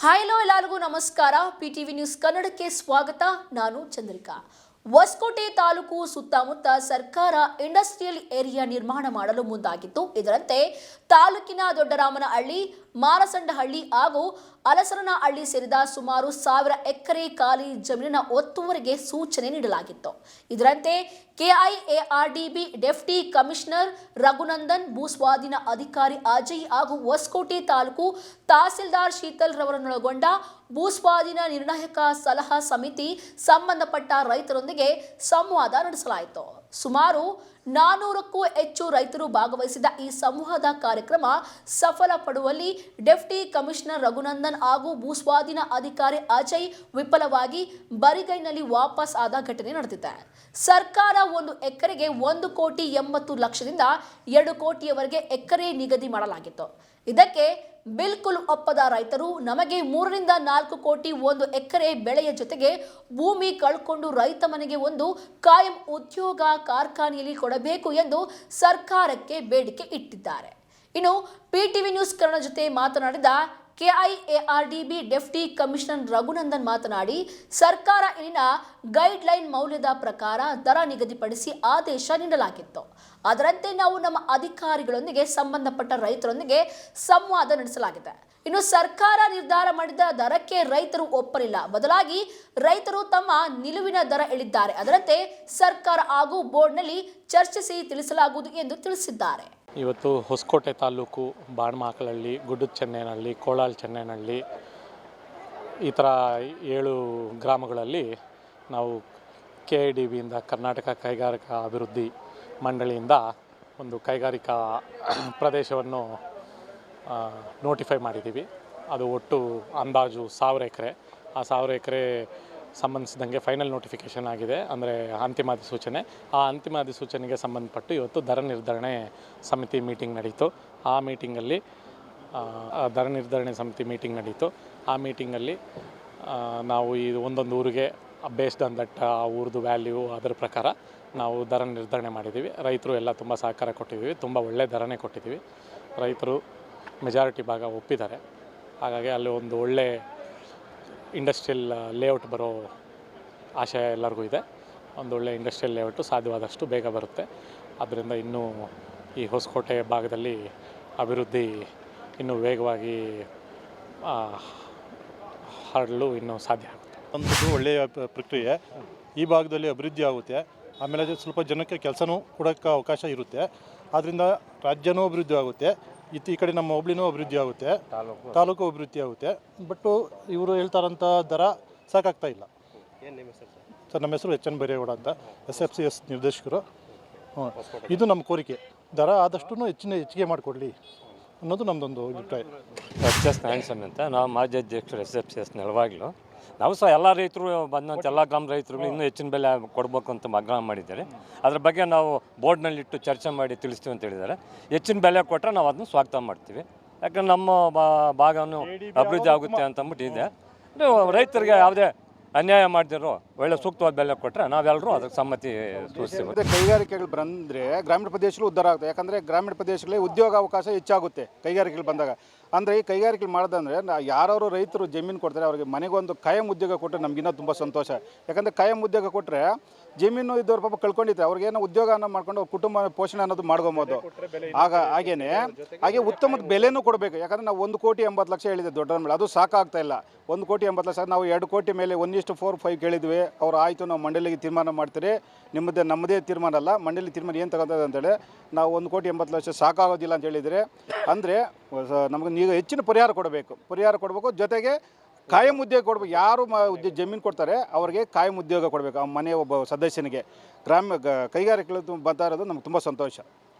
Hello ಎಲ್ಲರಿಗೂ ನಮಸ್ಕಾರ. ಪಿಟಿವಿ news ಕನ್ನಡಕ್ಕೆ ಸ್ವಾಗತ. ನಾನು ಚಂದ್ರಿಕಾ. ಹೊಸಕೋಟೆ ತಾಲೂಕು ಸುತ್ತಮುತ್ತ ಸರ್ಕಾರ ಇಂಡಸ್ಟ್ರಿಯಲ್ ಏರಿಯಾ ನಿರ್ಮಾಣ ಮಾಡಲು ಮುಂದಾಗಿತ್ತು. ಇದರಂತೆ ತಾಲೂಕಿನ ದೊಡ್ಡರಾಮನಹಳ್ಳಿ, ಮಾರಸಂಡಹಳ್ಳಿ ಹಾಗೂ ಅಲಸರನಹಳ್ಳಿ ಸೇರಿದ ಸುಮಾರು 1000 ಎಕರೆ ಖಾಲಿ ಜಮೀನಿನ ಒತ್ತುವರಿಗೆ ಸೂಚನೆ ನೀಡಲಾಗಿತ್ತು. ಇದರಂತೆ ಕೆಐಎಆರ್ಡಿಬಿ ಡೆಪ್ಟಿ ಕಮಿಷನರ್ ರಘುನಂದನ್, ಭೂಸ್ವಾಧೀನ ಅಧಿಕಾರಿ ಅಜಯ್ ಹಾಗೂ ಹೊಸಕೋಟೆ ತಾಲೂಕು ತಹಸೀಲ್ದಾರ್ ಶೀತಲ್ ರವರನ್ನೊಳಗೊಂಡ ಭೂಸ್ವಾಧೀನ ನಿರ್ಣಾಯಕ ಸಲಹಾ ಸಮಿತಿ ಸಂಬಂಧಪಟ್ಟ ರೈತರೊಂದಿಗೆ ಸಂವಾದ ನಡೆಸಲಾಯಿತು. ಸುಮಾರು 400ಕ್ಕೂ ಹೆಚ್ಚು ರೈತರು ಭಾಗವಹಿಸಿದ ಈ ಸಂವಾದ ಕಾರ್ಯಕ್ರಮ ಸಫಲ ಪಡುವಲ್ಲಿ ಡೆಪ್ಟಿ ಕಮಿಷನರ್ ರಘುನಂದನ್ ಹಾಗೂ ಭೂಸ್ವಾಧೀನ ಅಧಿಕಾರಿ ಅಜಯ್ ವಿಫಲವಾಗಿ ಬರಿಗೈನಲ್ಲಿ ವಾಪಸ್ ಆದ ಘಟನೆ ನಡೆದಿದೆ. ಸರ್ಕಾರ 1 ಎಕರೆಗೆ 1,80,00,000ದಿಂದ 2 ಕೋಟಿಯವರೆಗೆ ಎಕರೆ ನಿಗದಿ ಮಾಡಲಾಗಿತ್ತು. ಇದಕ್ಕೆ ಬಿಲ್ಕುಲ್ ಒಪ್ಪದ ರೈತರು ನಮಗೆ 3 ರಿಂದ 4 ಕೋಟಿ 1 ಎಕರೆ ಬೆಳೆಯ ಜೊತೆಗೆ ಭೂಮಿ ಕಳ್ಕೊಂಡು ರೈತ ಮನೆಗೆ ಒಂದು ಕಾಯಂ ಉದ್ಯೋಗ ಕಾರ್ಖಾನೆಯಲ್ಲಿ ಕೊಡಬೇಕು ಎಂದು ಸರ್ಕಾರಕ್ಕೆ ಬೇಡಿಕೆ ಇಟ್ಟಿದ್ದಾರೆ. ಇನ್ನು ಪಿಟಿವಿ ನ್ಯೂಸ್ ಕನ್ನಡ ಜೊತೆ ಮಾತನಾಡಿದ ಕೆಐಎಆರ್ಡಿಬಿ ಡೆಪ್ಟಿ ಕಮಿಷನರ್ ರಘುನಂದನ್ ಮಾತನಾಡಿ, ಸರ್ಕಾರ ಇಲ್ಲಿನ ಗೈಡ್ಲೈನ್ ಮೌಲ್ಯದ ಪ್ರಕಾರ ದರ ನಿಗದಿಪಡಿಸಿ ಆದೇಶ ನೀಡಲಾಗಿತ್ತು. ಅದರಂತೆ ನಾವು ನಮ್ಮ ಅಧಿಕಾರಿಗಳೊಂದಿಗೆ ಸಂಬಂಧಪಟ್ಟ ರೈತರೊಂದಿಗೆ ಸಂವಾದ ನಡೆಸಲಾಗಿದೆ. ಇನ್ನು ಸರ್ಕಾರ ನಿರ್ಧಾರ ಮಾಡಿದ ದರಕ್ಕೆ ರೈತರು ಒಪ್ಪಲಿಲ್ಲ. ಬದಲಾಗಿ ರೈತರು ತಮ್ಮ ನಿಲುವಿನ ದರ ಹೇಳಿದ್ದಾರೆ. ಅದರಂತೆ ಸರ್ಕಾರ ಹಾಗೂ ಬೋರ್ಡ್ನಲ್ಲಿ ಚರ್ಚಿಸಿ ತಿಳಿಸಲಾಗುವುದು ಎಂದು ತಿಳಿಸಿದ್ದಾರೆ. ಇವತ್ತು ಹೊಸಕೋಟೆ ತಾಲೂಕು ಬಾಣಮಕ್ಕಳಹಳ್ಳಿ, ಗುಡ್ಡದ ಚೆನ್ನೈನಹಳ್ಳಿ, ಕೋಳಾಲ್ ಚೆನ್ನೈನಹಳ್ಳಿ ಈ ಥರ 7 ಗ್ರಾಮಗಳಲ್ಲಿ ನಾವು ಕೆಐಡಿಬಿಯಿಂದ ಕರ್ನಾಟಕ ಕೈಗಾರಿಕಾ ಅಭಿವೃದ್ಧಿ ಮಂಡಳಿಯಿಂದ ಒಂದು ಕೈಗಾರಿಕಾ ಪ್ರದೇಶವನ್ನು ನೋಟಿಫೈ ಮಾಡಿದ್ದೀವಿ. ಅದು ಒಟ್ಟು ಅಂದಾಜು 1000 ಎಕರೆ. ಆ 1000 ಎಕರೆ ಸಂಬಂಧಿಸಿದಂಗೆ ಫೈನಲ್ ನೋಟಿಫಿಕೇಷನ್ ಆಗಿದೆ, ಅಂದರೆ ಅಂತಿಮ ಅಧಿಸೂಚನೆ. ಆ ಅಂತಿಮ ಅಧಿಸೂಚನೆಗೆ ಸಂಬಂಧಪಟ್ಟು ಇವತ್ತು ದರ ನಿರ್ಧರಣೆ ಸಮಿತಿ ಮೀಟಿಂಗ್ ನಡೀತು. ಆ ಮೀಟಿಂಗಲ್ಲಿ ದರ ನಿರ್ಧರಣೆ ಸಮಿತಿ ಮೀಟಿಂಗ್ ನಡೀತು. ಆ ಮೀಟಿಂಗಲ್ಲಿ ನಾವು ಇದು ಒಂದೊಂದು ಊರಿಗೆ ಬೇಸ್ಡ್ ಆನ್ ದಟ್ ಆ ಊರದು ವ್ಯಾಲ್ಯೂ ಅದರ ಪ್ರಕಾರ ನಾವು ದರ ನಿರ್ಧರಣೆ ಮಾಡಿದ್ದೀವಿ. ರೈತರು ಎಲ್ಲ ತುಂಬ ಸಹಕಾರ ಕೊಟ್ಟಿದ್ದೀವಿ, ತುಂಬ ಒಳ್ಳೆಯ ದರನೇ ಕೊಟ್ಟಿದ್ದೀವಿ. ರೈತರು ಮೆಜಾರಿಟಿ ಭಾಗ ಒಪ್ಪಿದ್ದಾರೆ. ಹಾಗಾಗಿ ಅಲ್ಲಿ ಒಂದು ಒಳ್ಳೆ ಇಂಡಸ್ಟ್ರಿಯಲ್ ಲೇಔಟ್ ಬರೋ ಆಶಯ ಎಲ್ಲರಿಗೂ ಇದೆ. ಒಂದು ಒಳ್ಳೆ ಇಂಡಸ್ಟ್ರಿಯಲ್ ಲೇಔಟು ಸಾಧ್ಯವಾದಷ್ಟು ಬೇಗ ಬರುತ್ತೆ. ಆದ್ದರಿಂದ ಇನ್ನೂ ಈ ಹೊಸಕೋಟೆ ಭಾಗದಲ್ಲಿ ಅಭಿವೃದ್ಧಿ ಇನ್ನೂ ವೇಗವಾಗಿ ಹರಡಲು ಇನ್ನೂ ಸಾಧ್ಯ ಆಗುತ್ತೆ. ಒಂದು ಒಳ್ಳೆಯ ಪ್ರಕ್ರಿಯೆ. ಈ ಭಾಗದಲ್ಲಿ ಅಭಿವೃದ್ಧಿ ಆಗುತ್ತೆ. ಆಮೇಲೆ ಸ್ವಲ್ಪ ಜನಕ್ಕೆ ಕೆಲಸನೂ ಕೊಡೋಕ್ಕೆ ಅವಕಾಶ ಇರುತ್ತೆ. ಆದ್ದರಿಂದ ರಾಜ್ಯನೂ ಅಭಿವೃದ್ಧಿ ಆಗುತ್ತೆ, ಈ ಕಡೆ ನಮ್ಮ ಹೋಬಳಿನೂ ಅಭಿವೃದ್ಧಿ ಆಗುತ್ತೆ, ತಾಲೂಕು ಅಭಿವೃದ್ಧಿ ಆಗುತ್ತೆ. ಬಟ್ಟು ಇವರು ಹೇಳ್ತಾರಂಥ ದರ ಸಾಕಾಗ್ತಾ ಇಲ್ಲ. ಸರ್, ನಮ್ಮ ಹೆಸರು ಎಚ್ ಎನ್ ಬೈರೇಗೌಡ ಅಂತ, SFCS ನಿರ್ದೇಶಕರು. ಇದು ನಮ್ಮ ಕೋರಿಕೆ, ದರ ಆದಷ್ಟು ಹೆಚ್ಚಿಗೆ ಮಾಡಿಕೊಡ್ಲಿ ಅನ್ನೋದು ನಮ್ಮದೊಂದು ಅಭಿಪ್ರಾಯ. HS ನಾರಾಯಣಸ್ವಾಮಿ ಅಂತ, ನಾವು ಮಾಜಿ ಅಧ್ಯಕ್ಷರು SFCS ನೆಲವಾಗ್ಲು. ನಾವು ಸಹ ಎಲ್ಲ ರೈತರು ಬಂದಂಥ ಎಲ್ಲ ಗ್ರಾಮ ರೈತರುಗಳು ಇನ್ನೂ ಹೆಚ್ಚಿನ ಬೆಲೆ ಕೊಡಬೇಕು ಅಂತ ಆಗ್ರಹ ಮಾಡಿದ್ದಾರೆ. ಅದ್ರ ಬಗ್ಗೆ ನಾವು ಬೋರ್ಡ್ನಲ್ಲಿಟ್ಟು ಚರ್ಚೆ ಮಾಡಿ ತಿಳಿಸ್ತೀವಿ ಅಂತ ಹೇಳಿದ್ದಾರೆ. ಹೆಚ್ಚಿನ ಬೆಲೆ ಕೊಟ್ಟರೆ ನಾವು ಅದನ್ನು ಸ್ವಾಗತ ಮಾಡ್ತೀವಿ. ಯಾಕಂದ್ರೆ ನಮ್ಮ ಭಾಗವನ್ನು ಅಭಿವೃದ್ಧಿ ಆಗುತ್ತೆ ಅಂತಂದ್ಬಿಟ್ಟು ಇದೆ. ರೈತರಿಗೆ ಯಾವುದೇ ಅನ್ಯಾಯ ಮಾಡಿದ್ರು ಒಳ್ಳೆ ಸೂಕ್ತವಾದ ಬೆಲೆ ಕೊಟ್ಟರೆ ನಾವೆಲ್ಲರೂ ಅದಕ್ಕೆ ಸಮ್ಮತಿ ಸೂಚಿಸ್ತೀವಿ. ಕೈಗಾರಿಕೆಗಳು ಬಂದರೆ ಗ್ರಾಮೀಣ ಪ್ರದೇಶಗಳು ಉದ್ಧಾರ ಆಗುತ್ತೆ. ಯಾಕಂದರೆ ಗ್ರಾಮೀಣ ಪ್ರದೇಶಗಳಲ್ಲಿ ಉದ್ಯೋಗ ಅವಕಾಶ ಹೆಚ್ಚಾಗುತ್ತೆ ಕೈಗಾರಿಕೆಗಳು ಬಂದಾಗ. ಅಂದರೆ ಈ ಕೈಗಾರಿಕೆಗಳು ಮಾಡೋದಂದರೆ ಯಾರು ರೈತರು ಜಮೀನು ಕೊಡ್ತಾರೆ ಅವ್ರಿಗೆ ಮನೆಗೊಂದು ಕಾಯಂ ಉದ್ಯೋಗ ಕೊಟ್ಟರೆ ನಮಗಿನ್ನೂ ತುಂಬ ಸಂತೋಷ. ಯಾಕಂದರೆ ಕಾಯಂ ಉದ್ಯೋಗ ಕೊಟ್ಟರೆ ಜಮೀನು ಇದ್ದವ್ರ ಪಾಪ ಕಳ್ಕೊಂಡಿರ್ತಾರೆ, ಅವ್ರಿಗೇನೋ ಉದ್ಯೋಗನ ಮಾಡ್ಕೊಂಡು ಅವ್ರ ಕುಟುಂಬ ಪೋಷಣೆ ಅನ್ನೋದು ಮಾಡ್ಕೊಬೋದು. ಹಾಗೆ ಉತ್ತಮದ ಬೆಲೆನೂ ಕೊಡಬೇಕು. ಯಾಕಂದರೆ ನಾವು 1,80,00,000 ಹೇಳಿದೆ ದೊಡ್ಡ ಮೇಲೆ, ಅದು ಸಾಕಾಗ್ತಾ ಇಲ್ಲ. 1,80,00,000 ನಾವು 2 ಕೋಟಿ ಮೇಲೆ 1:4-5 ಕೇಳಿದ್ವಿ. ಅವ್ರು ಆಯಿತು ನಾವು ಮಂಡಳಿಗೆ ತೀರ್ಮಾನ ಮಾಡ್ತೀರಿ, ನಮ್ಮದೇ ತೀರ್ಮಾನ ಅಲ್ಲ, ಮಂಡಳಿ ತೀರ್ಮಾನ ಏನು ತಗೋತದೆ ಅಂತೇಳಿ ನಾವು 1,80,00,000 ಸಾಕಾಗೋದಿಲ್ಲ ಅಂತ ಹೇಳಿದರೆ. ಅಂದರೆ ನಮಗೆ ಈಗ ಹೆಚ್ಚಿನ ಪರಿಹಾರ ಕೊಡಬೇಕು. ಜೊತೆಗೆ ಕಾಯಂ ಉದ್ಯೋಗ ಕೊಡಬೇಕು. ಯಾರು ಜಮೀನು ಕೊಡ್ತಾರೆ ಅವ್ರಿಗೆ ಕಾಯಂ ಉದ್ಯೋಗ ಕೊಡಬೇಕು. ಆ ಮನೆಯ ಒಬ್ಬ ಸದಸ್ಯನಿಗೆ ಕೈಗಾರಿಕೆಗಳು ಬರ್ತಾ ಇರೋದು ನಮ್ಗೆ ತುಂಬ ಸಂತೋಷ.